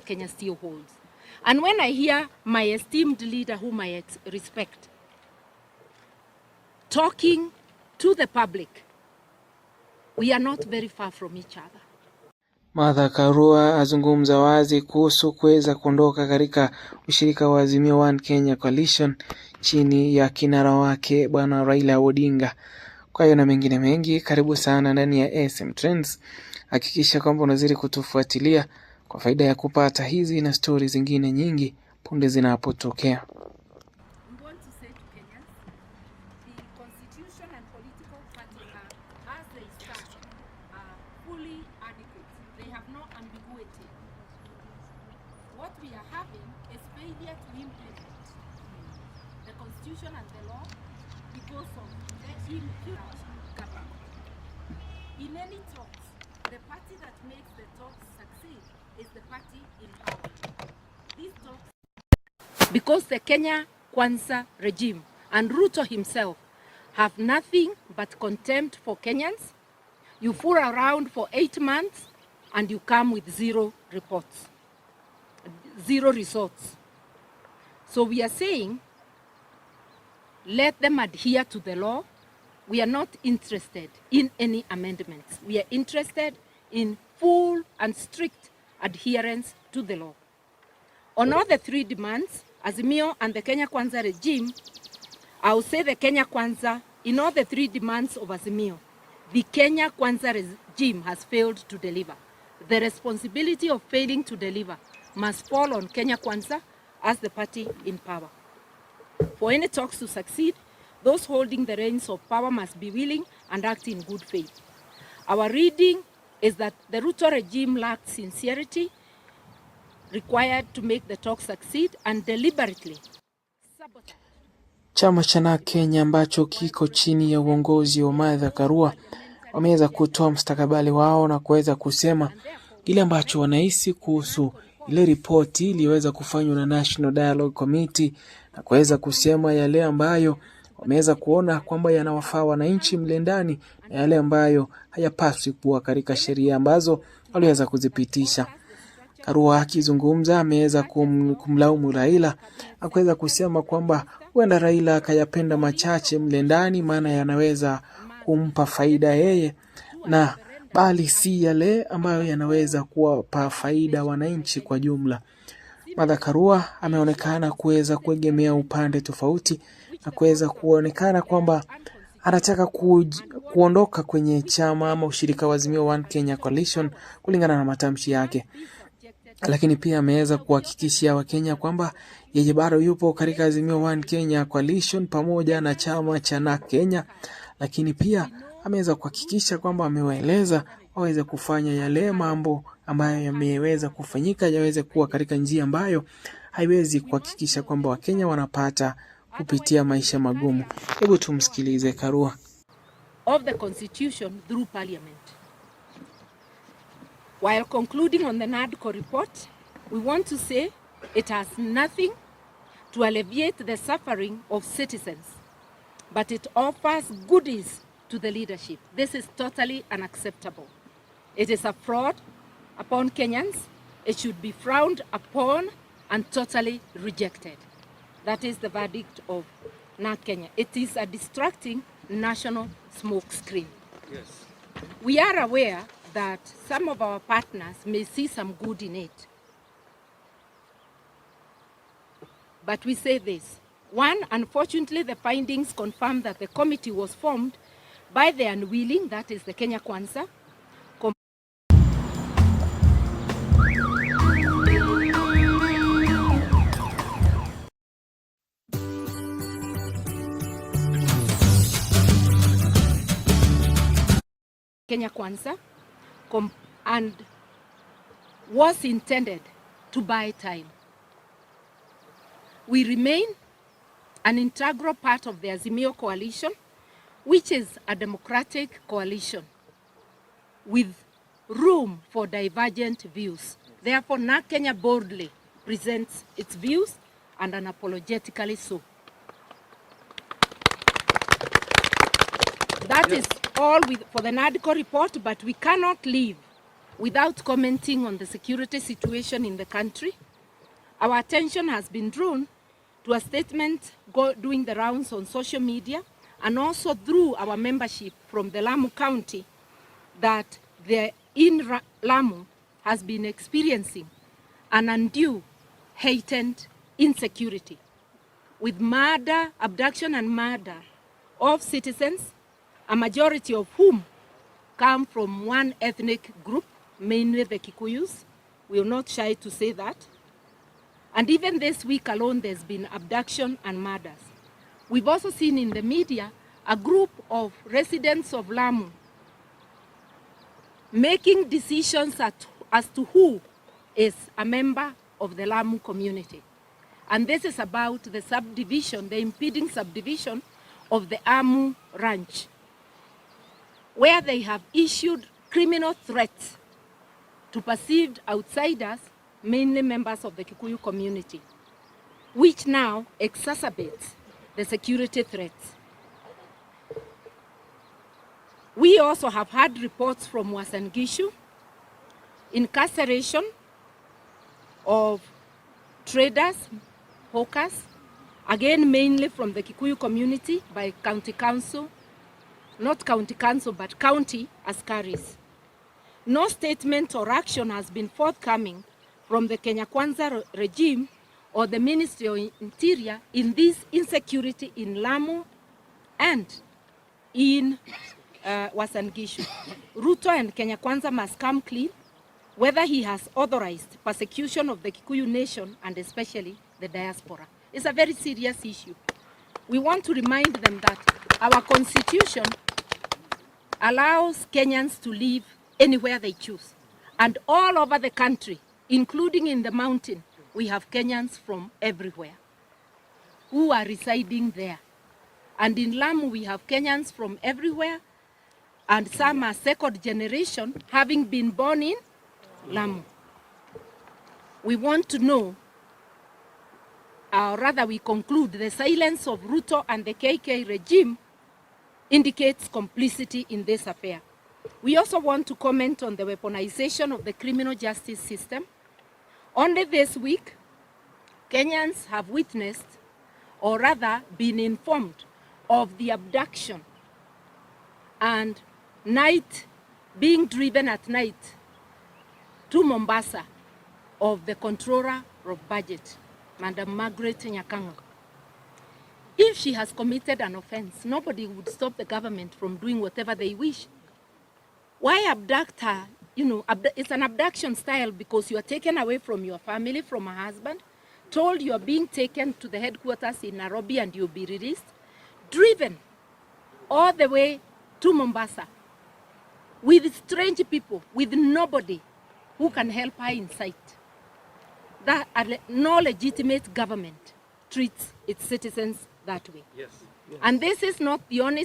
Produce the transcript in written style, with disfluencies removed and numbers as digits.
Kenya still holds. And when I hear my esteemed leader, whom I respect, talking to the public, we are not very far from each other. Martha Karua azungumza wazi kuhusu kuweza kuondoka katika ushirika wa Azimio One Kenya Coalition chini ya kinara wake bwana Raila Odinga. Kwa hiyo na mengine mengi, karibu sana ndani ya SM Trends. Hakikisha kwamba unazidi kutufuatilia kwa faida ya kupata hizi na stories zingine nyingi punde zinapotokea. What we are having is failure to implement the constitution and the law because of the impunity government. In any talks, the party that makes the talks succeed is the party in power. These talks, because the Kenya Kwanza regime and Ruto himself have nothing but contempt for Kenyans. You fool around for 8 months and you come with zero reports. Zero results. So we are saying, let them adhere to the law. We are not interested in any amendments. We are interested in full and strict adherence to the law. On all the 3 demands, Azimio and the Kenya Kwanza regime, I will say the Kenya Kwanza, in all the 3 demands of Azimio, the Kenya Kwanza regime has failed to deliver. The responsibility of failing to deliver must fall on Kenya Kwanza as the party in power. For any talks to succeed, those holding the reins of power must be willing and act in good faith. Our reading is that the Ruto regime lacked sincerity required to make the talks succeed and deliberately sabotage. Chama cha Narc Kenya ambacho kiko chini ya uongozi wa Martha Karua wameweza kutoa mustakabali wao na kuweza kusema kile ambacho wanahisi kuhusu ile ripoti iliweza kufanywa na National Dialogue Committee, na kuweza kusema yale ambayo wameweza kuona kwamba yanawafaa wananchi mle ndani na yale ambayo hayapaswi kuwa katika sheria ambazo waliweza kuzipitisha. Karua akizungumza ameweza kumlaumu Raila na kuweza kusema kwamba huenda Raila akayapenda machache mle ndani, maana yanaweza kumpa faida yeye na bali si yale ambayo yanaweza kuwapa faida wananchi kwa jumla. Martha Karua ameonekana kuweza kuegemea upande tofauti na kuweza kuonekana kwamba anataka kuondoka kwenye chama ama ushirika wa Azimio One Kenya Coalition kulingana na matamshi yake. Lakini pia ameweza kuhakikishia Wakenya kwamba yeye bado yupo katika Azimio One Kenya Coalition pamoja na chama cha Narc Kenya, lakini pia ameweza kuhakikisha kwamba amewaeleza waweze kufanya yale mambo ambayo yameweza kufanyika yaweze kuwa katika njia ambayo haiwezi kuhakikisha kwamba Wakenya wanapata kupitia maisha magumu. Hebu tumsikilize Karua. Of the constitution through parliament. While concluding on the NADCO report, we want to say it has nothing to alleviate the suffering of citizens, but it offers goodies to the leadership. This is totally unacceptable. It is a fraud upon Kenyans. It should be frowned upon and totally rejected. That is the verdict of Narc Kenya. It is a distracting national smokescreen. Yes. We are aware that some of our partners may see some good in it. But we say this. One, unfortunately, the findings confirm that the committee was formed by the unwilling, that is the Kenya Kwanza. Kenya Kwanza, and was intended to buy time. We remain an integral part of the Azimio coalition, which is a democratic coalition with room for divergent views. Therefore, Narc Kenya boldly presents its views and unapologetically so. That is all for the NADCO report, but we cannot leave without commenting on the security situation in the country, our attention has been drawn to a statement doing the rounds on social media and also through our membership from the Lamu County that Lamu has been experiencing an undue heightened insecurity with murder, abduction and murder of citizens, a majority of whom come from one ethnic group, mainly the Kikuyus. We are not shy to say that. And even this week alone, there's been abduction and murders. We've also seen in the media a group of residents of Lamu making decisions as to who is a member of the Lamu community. And this is about the subdivision, the impeding subdivision of the Amu Ranch, where they have issued criminal threats to perceived outsiders, mainly members of the Kikuyu community, which now exacerbates the security threats. We also have had reports from Uasin Gishu, incarceration of traders, hawkers, again mainly from the Kikuyu community by county council, not county council, but county askaris. No statement or action has been forthcoming from the Kenya Kwanza regime or the Ministry of Interior in this insecurity in Lamu and in Uasin Gishu. Ruto and Kenya Kwanza must come clean whether he has authorized persecution of the Kikuyu nation and especially the diaspora. It's a very serious issue. We want to remind them that our constitution allows Kenyans to live anywhere they choose. And all over the country, including in the mountain, we have Kenyans from everywhere who are residing there. And in Lamu, we have Kenyans from everywhere, and some are second generation, having been born in Lamu. We want to know, or rather we conclude, the silence of Ruto and the KK regime indicates complicity in this affair. We also want to comment on the weaponization of the criminal justice system. Only this week, Kenyans have witnessed, or rather been informed, of the abduction and being driven at night to Mombasa of the controller of budget, Madam Margaret Nyakango. If she has committed an offense, nobody would stop the government from doing whatever they wish. Why abduct her? You know, it's an abduction style because you are taken away from your family, from a husband, told you are being taken to the headquarters in Nairobi and you'll be released, driven all the way to Mombasa with strange people, with nobody who can help her in sight. That no legitimate government treats its citizens that way. Yes. Yes. And this is not the only